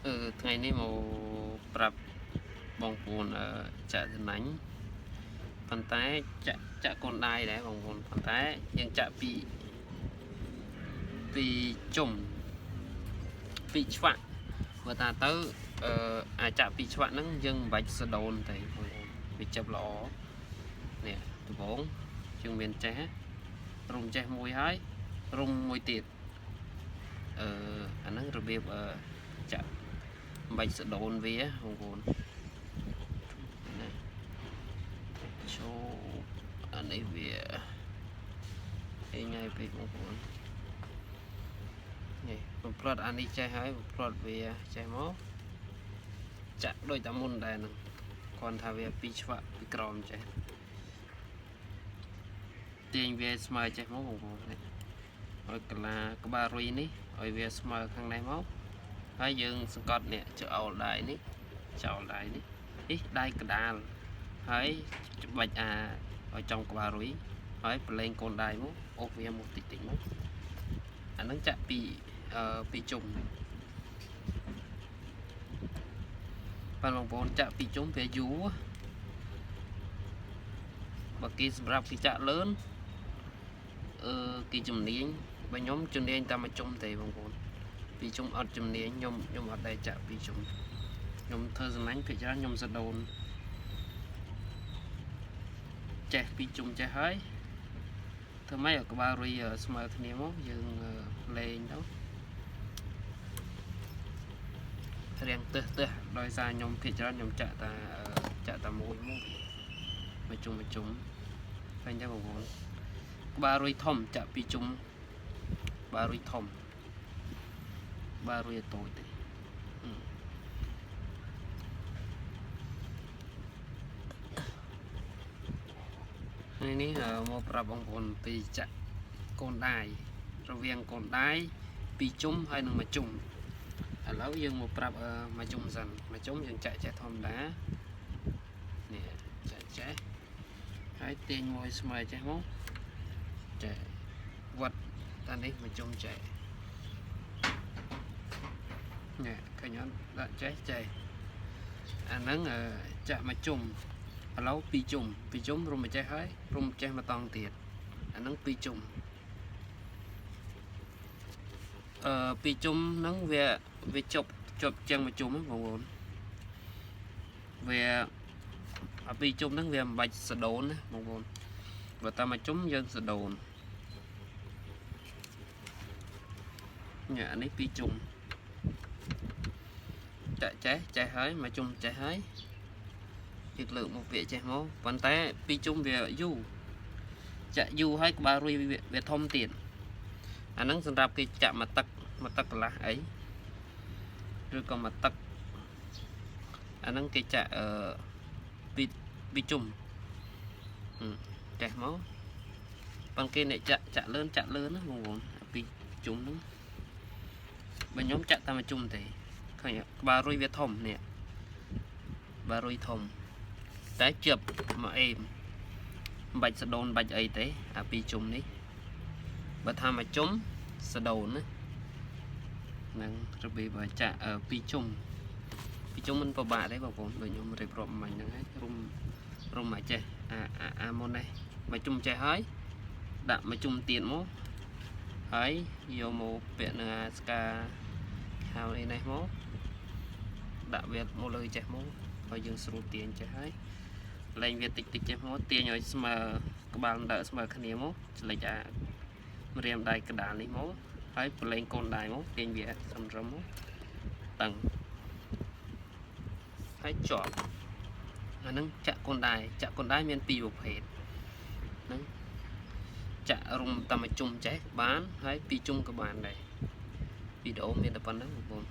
ថ្ងៃនេះមកប្រាប់បងប្អូនចាក់សំណាញ់ប៉ុន្តែចាក់កូនដៃដែរបងប្អូនប៉ុន្តែយើងចាក់ពីជុំពីឆ្វាក់បើតាទៅអាចចាក់ពីឆ្វាក់ហ្នឹងយើងមិនបាច់សដូនទេបងប្អូនវាចាប់ល្អនេះដំបងយើងមានចេះរុំចេះមួយហើយរុំមួយទៀតអាហ្នឹងរបៀបចាក់មិនបាច់សដូនវាបងប្អូនណាចូលអានេះវាง่ายពេកបងប្អូននេះបំផ្លត់អានេះចេះហើយបំផ្លត់វាចេះមកចាក់ដូចតែមុនដែរហ្នឹងគាត់ថាវាពីឆ្វាក់ពីក្រោមចេះទាញវាស្មើចេះមកបងប្អូននេះឲ្យកលាក្បាលរុយនេះឲ្យវាស្មើខាងនេះមកហើយយើងសង្កត់នេះចោលដៃនេះចោលដៃនេះដៃកដាលហើយច្បាច់ឲ្យចំក្បាលរុយហើយប្រឡែងកូនដៃមកអូសវាមកតិចមកអានឹងចាក់ពីជុំបងប្អូនចាក់ពីជុំវាយូរបើគេសម្រាប់គេចាក់លឿនគេជំនាញបើខ្ញុំជំនាញតែមួយជុំទេបងប្អូនពីជុំអត់ជំនាញខ្ញុំអត់ដែរចាក់ពីជុំខ្ញុំធ្វើសំណាញ់ភាគច្រើនខ្ញុំសដូនចេះពីជុំចេះហើយធ្វើម៉េចឲ្យក្បាលរុយស្មើគ្នាមកយើងលេងទៅរៀងទើសដោយសារខ្ញុំភាគច្រើនខ្ញុំចាក់តែមួយជុំឃើញទេបងប្អូនក្បាលរុយធំចាក់ពីជុំក្បាលរុយធំក្បាលរុយតូចទេនេះមកប្រាប់បងប្អូនពីចាក់កូនដៃរវាងកូនដៃពីជុំហើយនឹងមួយជុំឥឡូវយើងមកប្រាប់មួយជុំសិនមួយជុំយើងចាក់ចេះធម្មតានេះចាក់ចេះហើយទាញមួយស្មើចេះមកចេះវត្តតានេះមួយជុំចេះនេះឃើញអត់ដាក់ចេះអាហ្នឹងចាក់មួយជុំឥឡូវពីជុំរុំមកចេះហើយរុំចេះមកតង់ទៀតអាហ្នឹងពីជុំពីជុំហ្នឹងវាជប់ជាងមួយជុំហ្នឹងបងប្អូនវាពីជុំហ្នឹងវាមិនបាច់សដូនណាបងប្អូនបើតាមមួយជុំយើងសដូននេះអានេះពីជុំចាក់ចេះហើយមួយជុំចេះហើយយើងលើកមកវាចេះមកប៉ុន្តែពីជុំវាយូរចាក់យូរហើយក្បាលរុយវាធំទៀតអាហ្នឹងសម្រាប់គេចាក់មកទឹកកន្លះអីឬក៏មកទឹកអាហ្នឹងគេចាក់ពីជុំចេះមកប៉ុន្តែគេអ្នកចាក់លឿនណាបងប្អូនពីជុំហ្នឹងបើខ្ញុំចាក់តែមួយជុំទេឃើញក្បាលរុយវាធំនេះក្បាលរុយធំតែជិបមកអេមមិនបាច់សដូនបាច់អីទេអាពីជុំនេះបើថាមកជុំសដូនណានឹងរបៀបចាក់ពីជុំមិនពិបាកទេបងប្អូនដូចខ្ញុំរៀបរាប់មិញហ្នឹងហើយរុំមកចេះអាមុននេះមកជុំចេះហើយដាក់មកជុំទៀតមកហើយយកមកពាក់នឹងស្កាហៅនេះមកដាក់វាមកលើចេះមកហើយយើងស្រួលទាញចេះហើយលែងវាតិចចេះមកទាញឲ្យស្មើក្បាលដើស្មើគ្នាមកច្រឡិចម្រាមដៃកដាលនេះមកហើយប្រឡែងកូនដៃមកទាញវាសំរឹមមកតឹងហើយជាប់អាហ្នឹងចាក់កូនដៃមានពីរប្រភេទហ្នឹងចាក់រុំតាមមួយជុំចេះបានហើយពីរជុំក៏បានដែរវីដេអូមានតែប៉ុណ្្នឹងបងប្អូន